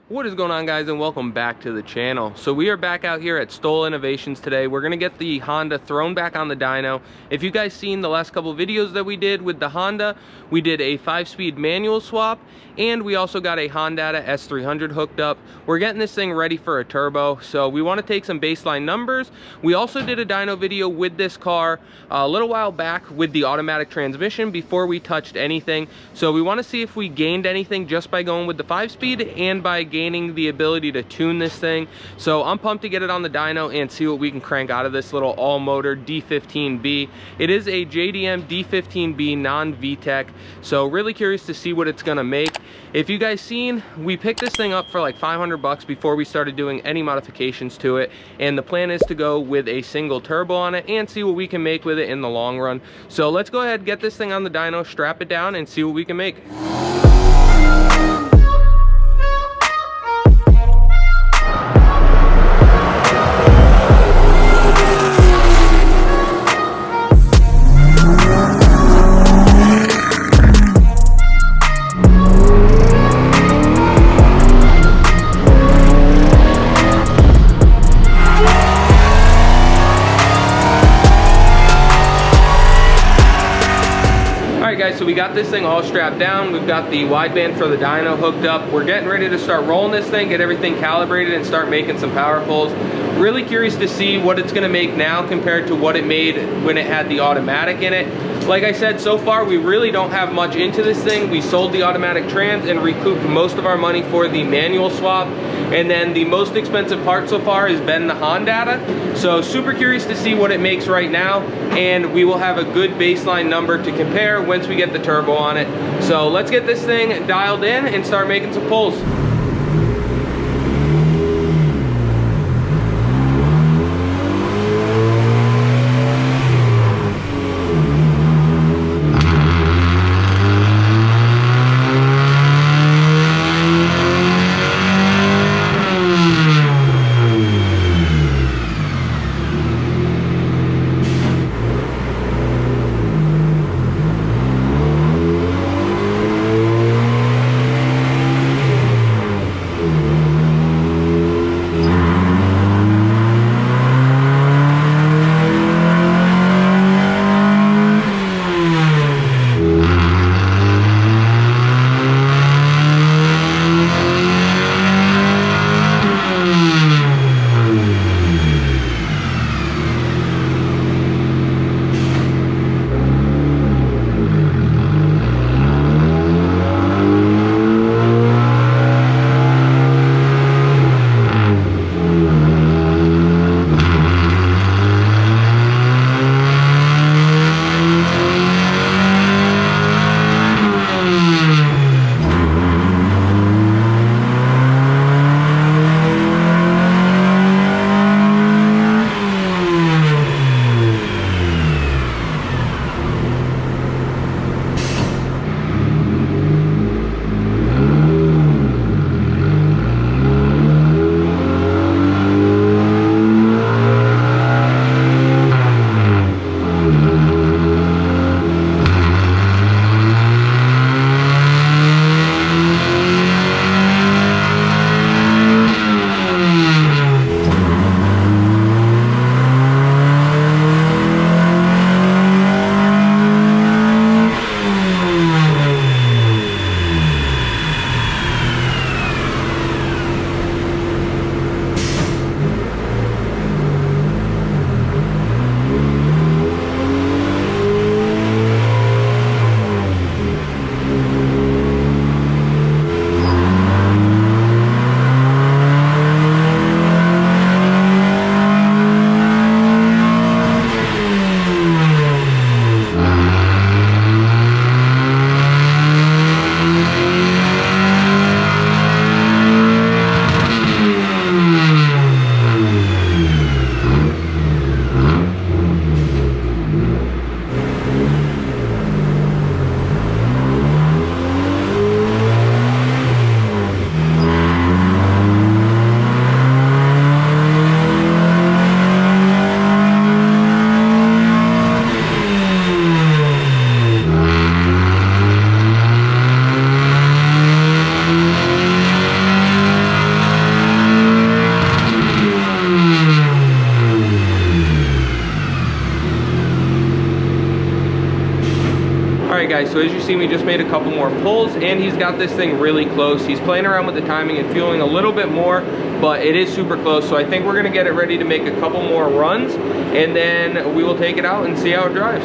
What is going on, guys, and welcome back to the channel. So we are back out here at Stoll Innovations today. We're gonna get the Honda thrown back on the dyno. If you guys seen the last couple videos that we did with the Honda, we did a 5-speed manual swap, and we also got a Hondata S300 hooked up. We're getting this thing ready for a turbo, so we want to take some baseline numbers. We also did a dyno video with this car a little while back with the automatic transmission before we touched anything. So we want to see if we gained anything just by going with the 5-speed and by gaining the ability to tune this thing. So I'm pumped to get it on the dyno and see what we can crank out of this little all-motor D15B. It is a JDM D15B non-VTEC, so really curious to see what it's gonna make. If you guys seen, we picked this thing up for like 500 bucks before we started doing any modifications to it, and the plan is to go with a single turbo on it and see what we can make with it in the long run. So let's go ahead, get this thing on the dyno, strap it down, and see what we can make. So we got this thing all strapped down. We've got the wideband for the dyno hooked up. We're getting ready to start rolling this thing, get everything calibrated, and start making some power pulls. Really curious to see what it's gonna make now compared to what it made when it had the automatic in it. Like I said, so far we really don't have much into this thing. We sold the automatic Trendz and recouped most of our money for the manual swap. And then the most expensive part so far has been the Hondata. So super curious to see what it makes right now, and we will have a good baseline number to compare once we get the turbo on it. So let's get this thing dialed in and start making some pulls. so as you see, we just made a couple more pulls, and he's got this thing really close. He's playing around with the timing and fueling a little bit more, but it is super close. So I think we're gonna get it ready to make a couple more runs, and then we will take it out and see how it drives.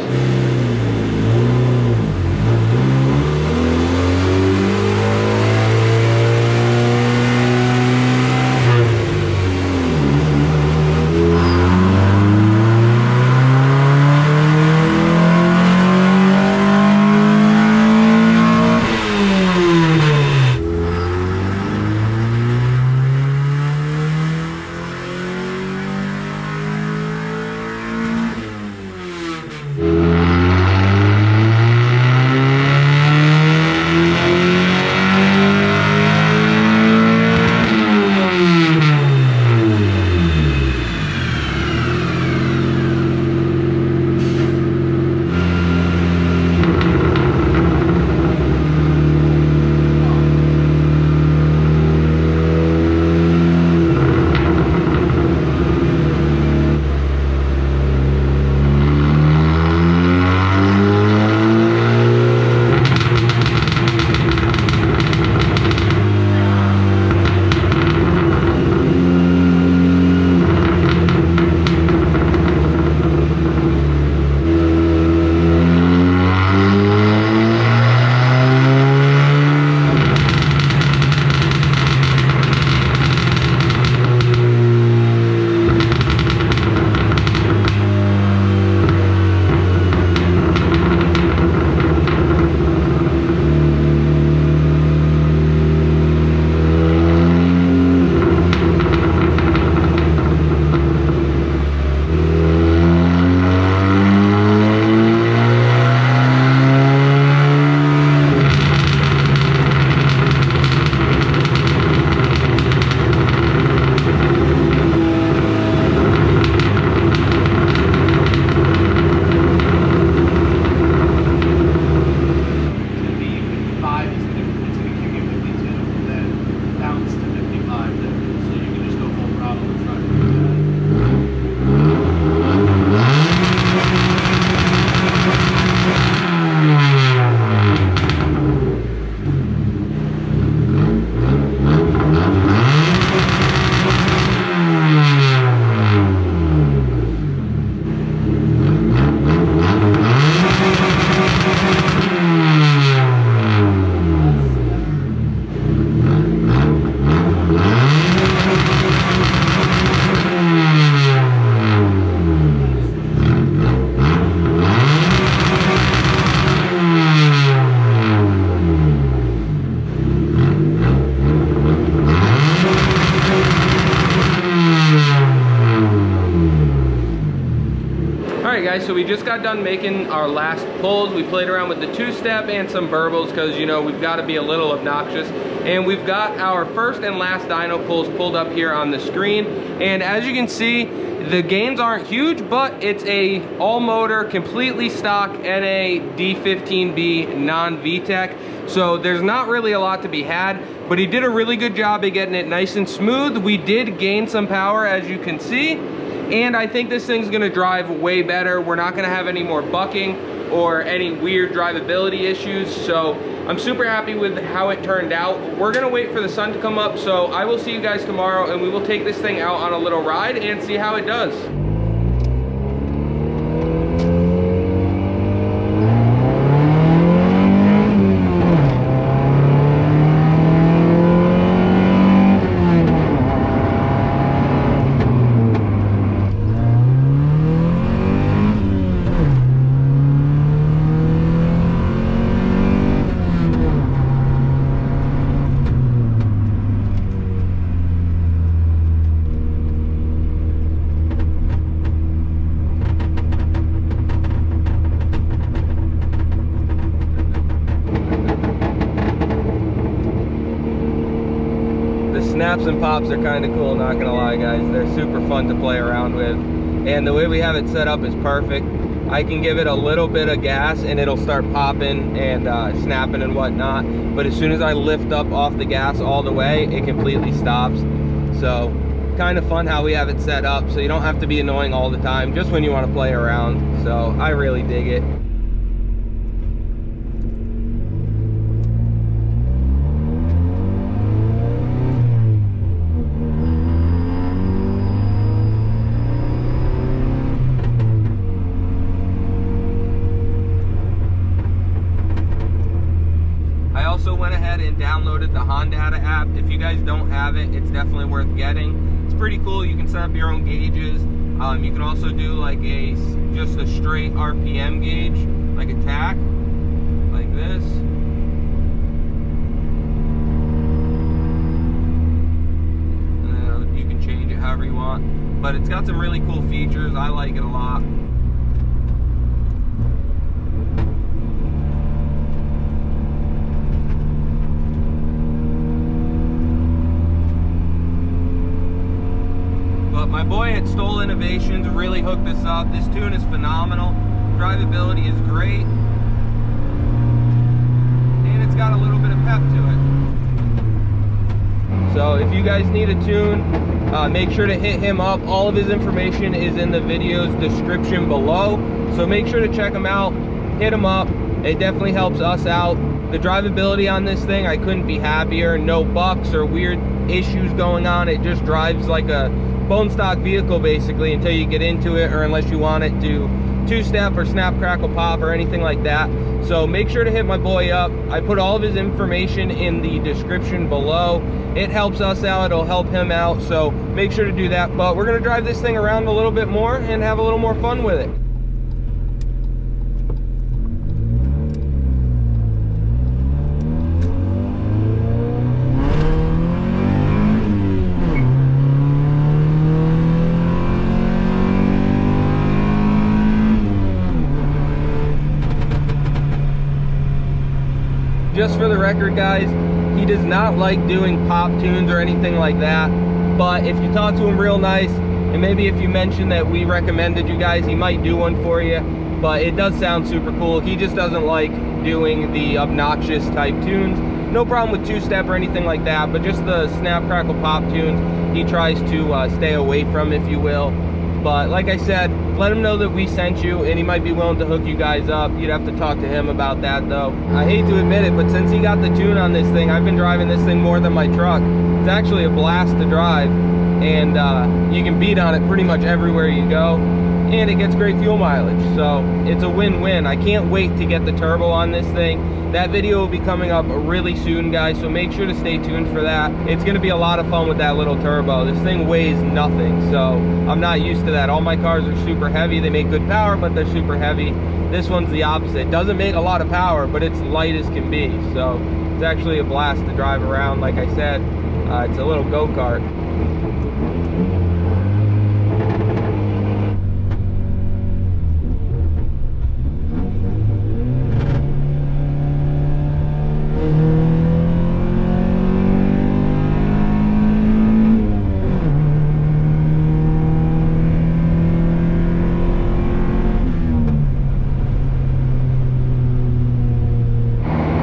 Guys, so we just got done making our last pulls. We played around with the two-step and some burbles because, you know, we've got to be a little obnoxious. And we've got our first and last dyno pulls pulled up here on the screen. And as you can see, the gains aren't huge, but it's a all-motor, completely stock NA D15B non-VTEC. So there's not really a lot to be had, but he did a really good job of getting it nice and smooth. We did gain some power, as you can see. And I think this thing's gonna drive way better. We're not gonna have any more bucking or any weird drivability issues. So I'm super happy with how it turned out. We're gonna wait for the sun to come up. So I will see you guys tomorrow, and we will take this thing out on a little ride and see how it does. Snaps and pops are kind of cool, not gonna lie guys. They're super fun to play around with, and the way we have it set up is perfect. I can give it a little bit of gas and it'll start popping and snapping and whatnot, but as soon as I lift up off the gas all the way, it completely stops. So kind of fun how we have it set up, so you don't have to be annoying all the time, just when you want to play around. So I really dig it. downloaded the Hondata app. If you guys don't have it, it's definitely worth getting. It's pretty cool. You can set up your own gauges. You can also do like just a straight RPM gauge, like a tack, like this. You can change it however you want, but it's got some really cool features. I like it a lot. But my boy at Stole Innovations really hooked this up. This tune is phenomenal. Drivability is great. And it's got a little bit of pep to it. So if you guys need a tune, make sure to hit him up. All of his information is in the video's description below. So make sure to check him out, hit him up. It definitely helps us out. The drivability on this thing, I couldn't be happier. No bucks or weird issues going on. It just drives like a bone stock vehicle basically until you get into it, or unless you want it to two-step or snap, crackle, pop or anything like that. So make sure to hit my boy up. I put all of his information in the description below. It helps us out, it'll help him out, so make sure to do that. But we're gonna drive this thing around a little bit more and have a little more fun with it. Just for the record, guys, he does not like doing pop tunes or anything like that, but if you talk to him real nice, and maybe if you mention that we recommended you guys, he might do one for you. But it does sound super cool. He just doesn't like doing the obnoxious type tunes. No problem with two-step or anything like that, but just the snap, crackle, pop tunes, he tries to stay away from, if you will. But like I said, let him know that we sent you, and he might be willing to hook you guys up. You'd have to talk to him about that though. I hate to admit it, but since he got the tune on this thing, I've been driving this thing more than my truck. It's actually a blast to drive, and you can beat on it pretty much everywhere you go, and it gets great fuel mileage, so it's a win-win. I can't wait to get the turbo on this thing. That video will be coming up really soon, guys, so make sure to stay tuned for that. It's gonna be a lot of fun with that little turbo. This thing weighs nothing, so I'm not used to that. All my cars are super heavy. They make good power, but they're super heavy. This one's the opposite. Doesn't make a lot of power, but it's light as can be, so it's actually a blast to drive around. Like I said, it's a little go-kart.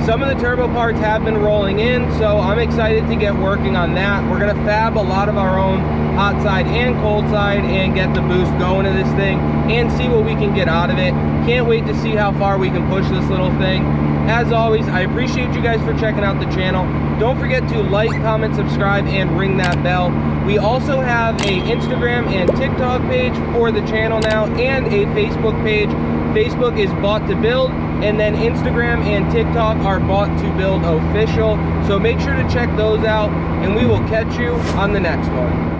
Some of the turbo parts have been rolling in, so I'm excited to get working on that. We're gonna fab a lot of our own hot side and cold side and get the boost going to this thing and see what we can get out of it. Can't wait to see how far we can push this little thing. As always, I appreciate you guys for checking out the channel. Don't forget to like, comment, subscribe, and ring that bell. We also have a Instagram and TikTok page for the channel now, and a Facebook page. Facebook is Bought to Build, and then Instagram and TikTok are Bought to Build official. So make sure to check those out, and we will catch you on the next one.